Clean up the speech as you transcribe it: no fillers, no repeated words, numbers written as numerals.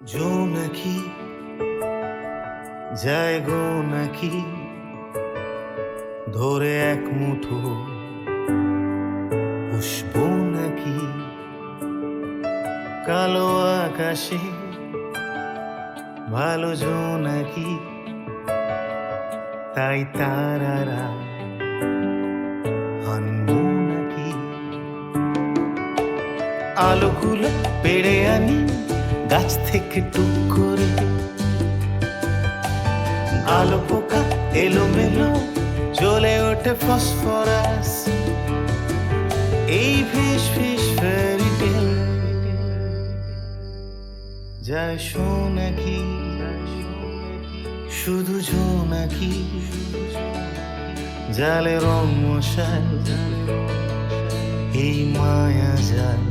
জোনাকি যায় গো নাকি ধরে এক মুঠো পুষ্প নাকি কালো আকাশে ভালো জোনাকি তাই তারারা আনবো নাকি আলোগুলো পেড়ে আনি গাছ থেকে টুক করে আলো পোকা এলোমেলো জ্বলে ওঠে ফসফরাস এই ফিস ফিস ফেরি টেল যায় শোনাকি শুধু জোনাকি জালে রং মশাল এই মায়া জাল